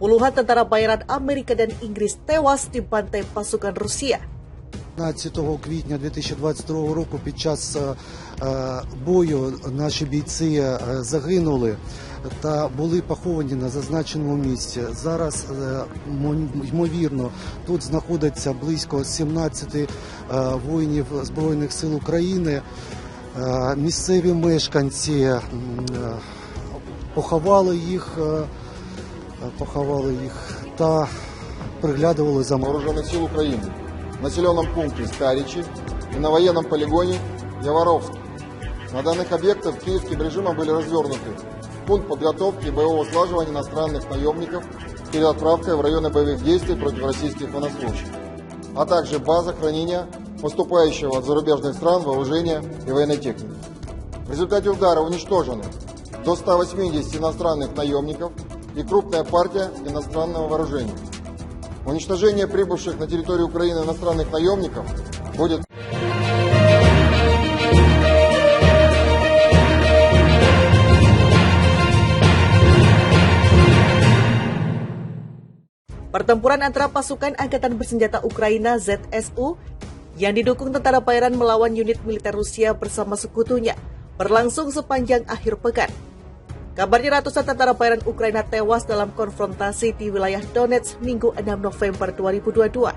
Puluhan tentara bayaran Amerika dan Inggris tewas dibantai pasukan Rusia. 15 квітня 2022 року під час бою наші бійці загинули та були поховані на зазначеному місці. Зараз, ймовірно, тут знаходиться близько 17 воїнів Збройних сил України. Місцеві мешканці поховали їх та приглядували за Вооруженных сил Украины в населенном пункте Старичи и на военном полигоне Яворовск. На данных объектах киевским режимом были развернуты пункт подготовки и боевого слаживания иностранных наемников перед отправкой в районы боевых действий против российских военнослужащих, а также база хранения поступающего от зарубежных стран вооружения и военной техники. В результате удара уничтожены до 180 иностранных наемников и крупная партия иностранного вооружения. Уничтожение прибывших на территорию Украины иностранных наемников будет... Pertempuran antara pasukan Angkatan Bersenjata Ukraina ZSU yang didukung tentara bayaran melawan unit militer Rusia bersama sekutunya berlangsung sepanjang akhir pekan. Kabarnya ratusan tentara bayaran Ukraina tewas dalam konfrontasi di wilayah Donetsk Minggu 6 November 2022.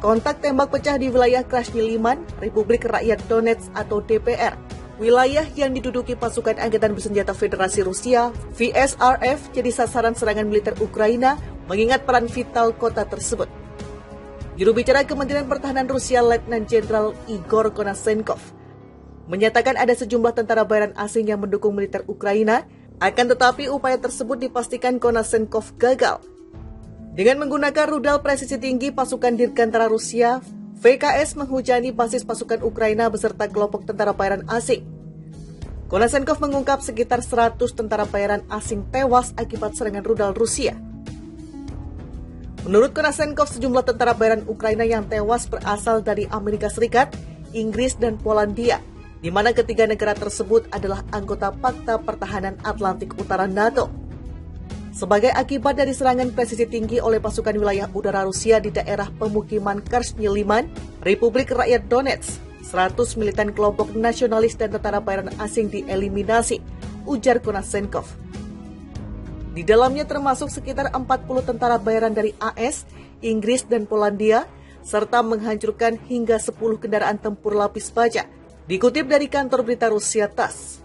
Kontak tembak pecah di wilayah Krasny Liman, Republik Rakyat Donetsk atau DPR, wilayah yang diduduki pasukan Angkatan Bersenjata Federasi Rusia, VSRF, jadi sasaran serangan militer Ukraina mengingat peran vital kota tersebut. Juru bicara Kementerian Pertahanan Rusia, Letnan Jenderal Igor Konashenkov, menyatakan ada sejumlah tentara bayaran asing yang mendukung militer Ukraina, akan tetapi upaya tersebut dipastikan Konashenkov gagal. Dengan menggunakan rudal presisi tinggi pasukan Dirgantara Rusia, VKS menghujani basis pasukan Ukraina beserta kelompok tentara bayaran asing. Konashenkov mengungkap sekitar 100 tentara bayaran asing tewas akibat serangan rudal Rusia. Menurut Konashenkov, sejumlah tentara bayaran Ukraina yang tewas berasal dari Amerika Serikat, Inggris, dan Polandia, di mana ketiga negara tersebut adalah anggota Pakta Pertahanan Atlantik Utara NATO. Sebagai akibat dari serangan presisi tinggi oleh pasukan wilayah udara Rusia di daerah pemukiman Krasny Liman, Republik Rakyat Donetsk, 100 militan kelompok nasionalis dan tentara bayaran asing dieliminasi, ujar Konashenkov. Di dalamnya termasuk sekitar 40 tentara bayaran dari AS, Inggris, dan Polandia, serta menghancurkan hingga 10 kendaraan tempur lapis baja, dikutip dari kantor berita Rusia TASS.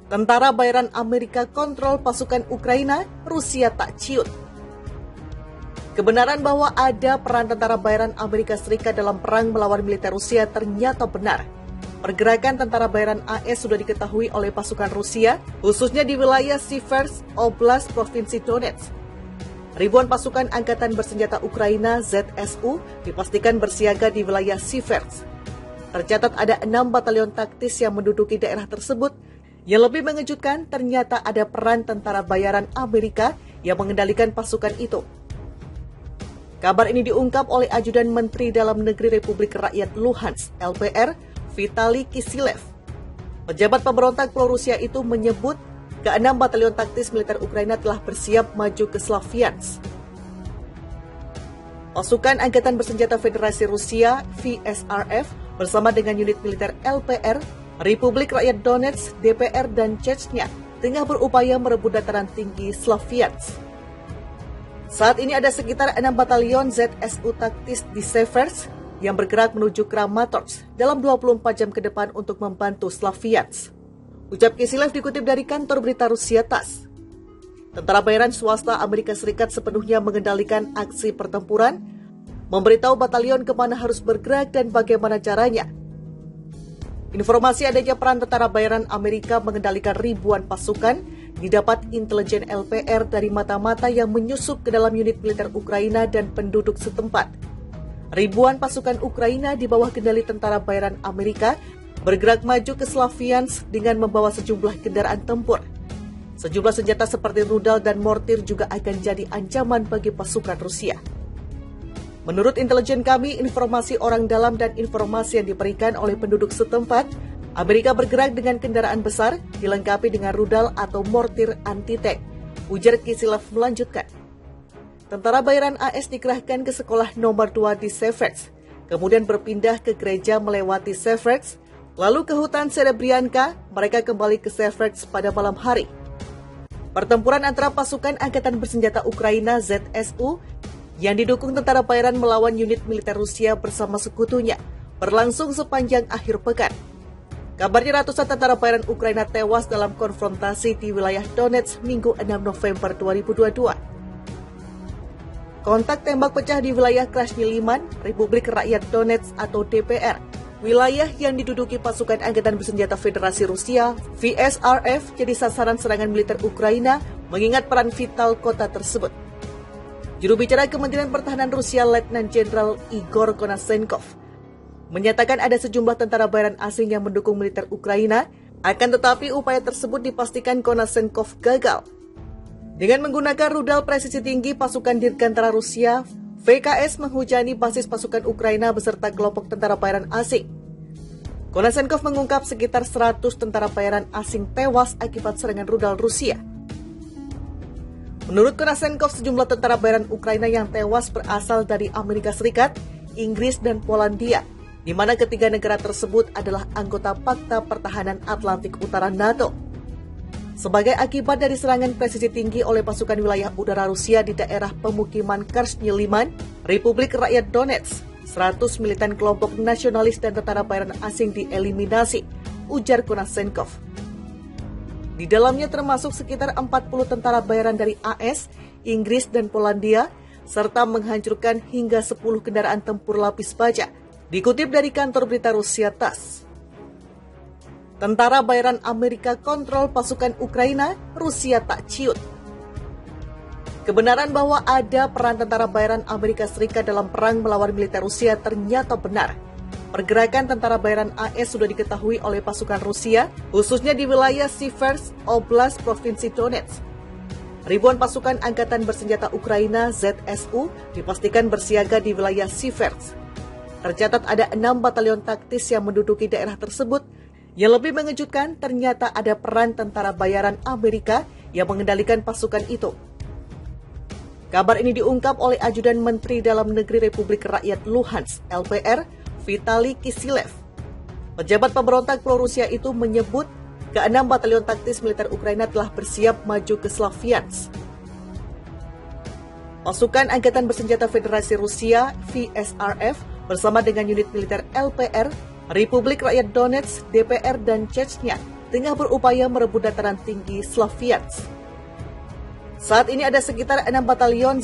Tentara bayaran Amerika kontrol pasukan Ukraina, Rusia tak ciut. Kebenaran bahwa ada peran tentara bayaran Amerika Serikat dalam perang melawan militer Rusia ternyata benar. Pergerakan tentara bayaran AS sudah diketahui oleh pasukan Rusia, khususnya di wilayah Siversk Oblast, Provinsi Donetsk. Ribuan pasukan Angkatan Bersenjata Ukraina ZSU dipastikan bersiaga di wilayah Siversk. Tercatat ada 6 batalion taktis yang menduduki daerah tersebut. Yang lebih mengejutkan, ternyata ada peran tentara bayaran Amerika yang mengendalikan pasukan itu. Kabar ini diungkap oleh Ajudan Menteri Dalam Negeri Republik Rakyat Luhansk, LPR, Vitali Kisilev. Pejabat pemberontak pro-Rusia itu menyebut ke-6 batalion taktis militer Ukraina telah bersiap maju ke Slaviansk. Pasukan Angkatan Bersenjata Federasi Rusia, VSRF, bersama dengan unit militer LPR, Republik Rakyat Donetsk, DPR, dan Chechnya tengah berupaya merebut dataran tinggi Slaviansk. Saat ini ada sekitar 6 batalion ZSU taktis di Siversk yang bergerak menuju Kramatorsk dalam 24 jam ke depan untuk membantu Slaviansk. Ucap Kisilev dikutip dari kantor berita Rusia TASS. Tentara bayaran swasta Amerika Serikat sepenuhnya mengendalikan aksi pertempuran, memberitahu batalion kemana harus bergerak dan bagaimana caranya. Informasi adanya peran tentara bayaran Amerika mengendalikan ribuan pasukan didapat intelijen LPR dari mata-mata yang menyusup ke dalam unit militer Ukraina dan penduduk setempat. Ribuan pasukan Ukraina di bawah kendali tentara bayaran Amerika bergerak maju ke Slaviansk dengan membawa sejumlah kendaraan tempur. Sejumlah senjata seperti rudal dan mortir juga akan jadi ancaman bagi pasukan Rusia. Menurut intelijen kami, informasi orang dalam dan informasi yang diberikan oleh penduduk setempat, Amerika bergerak dengan kendaraan besar, dilengkapi dengan rudal atau mortir anti-tank, Ujar Kisilev melanjutkan. Tentara bayaran AS dikerahkan ke sekolah nomor 2 di Seversk, kemudian berpindah ke gereja melewati Seversk, lalu ke hutan Serebrianka, mereka kembali ke Seversk pada malam hari. Pertempuran antara pasukan Angkatan Bersenjata Ukraina ZSU yang didukung tentara bayaran melawan unit militer Rusia bersama sekutunya berlangsung sepanjang akhir pekan. Kabarnya ratusan tentara bayaran Ukraina tewas dalam konfrontasi di wilayah Donetsk Minggu 6 November 2022. Kontak tembak pecah di wilayah Krasny Liman, Republik Rakyat Donetsk atau DPR, wilayah yang diduduki pasukan Angkatan Bersenjata Federasi Rusia, VSRF, jadi sasaran serangan militer Ukraina mengingat peran vital kota tersebut. Juru bicara Kementerian Pertahanan Rusia, Letnan Jenderal Igor Konasenkov, menyatakan ada sejumlah tentara bayaran asing yang mendukung militer Ukraina, akan tetapi upaya tersebut dipastikan Konasenkov gagal. Dengan menggunakan rudal presisi tinggi pasukan Dirgantara Rusia, VKS menghujani basis pasukan Ukraina beserta kelompok tentara bayaran asing. Konasenkov mengungkap sekitar 100 tentara bayaran asing tewas akibat serangan rudal Rusia. Menurut Konasenkov, sejumlah tentara bayaran Ukraina yang tewas berasal dari Amerika Serikat, Inggris, dan Polandia, di mana ketiga negara tersebut adalah anggota Pakta Pertahanan Atlantik Utara NATO. Sebagai akibat dari serangan presisi tinggi oleh pasukan wilayah udara Rusia di daerah pemukiman Krasny Liman, Republik Rakyat Donetsk, 100 militan kelompok nasionalis dan tentara bayaran asing dieliminasi, ujar Konasenkov. Di dalamnya termasuk sekitar 40 tentara bayaran dari AS, Inggris, dan Polandia, serta menghancurkan hingga 10 kendaraan tempur lapis baja, dikutip dari kantor berita Rusia TASS. Tentara bayaran Amerika kontrol pasukan Ukraina, Rusia tak ciut. Kebenaran bahwa ada peran tentara bayaran Amerika Serikat dalam perang melawan militer Rusia ternyata benar. Pergerakan tentara bayaran AS sudah diketahui oleh pasukan Rusia, khususnya di wilayah Siversk, Oblast, Provinsi Donetsk. Ribuan pasukan Angkatan Bersenjata Ukraina ZSU dipastikan bersiaga di wilayah Siversk. Tercatat ada 6 batalion taktis yang menduduki daerah tersebut. Yang lebih mengejutkan, ternyata ada peran tentara bayaran Amerika yang mengendalikan pasukan itu. Kabar ini diungkap oleh Ajudan Menteri Dalam Negeri Republik Rakyat Luhansk, LPR, Vitali Kisilev. Pejabat pemberontak pro-Rusia itu menyebut ke-6 batalion taktis militer Ukraina telah bersiap maju ke Slaviansk. Pasukan Angkatan Bersenjata Federasi Rusia, VSRF, bersama dengan unit militer LPR, Republik Rakyat Donetsk, DPR, dan Chechnya tengah berupaya merebut dataran tinggi Slaviansk. Saat ini ada sekitar 6 batalion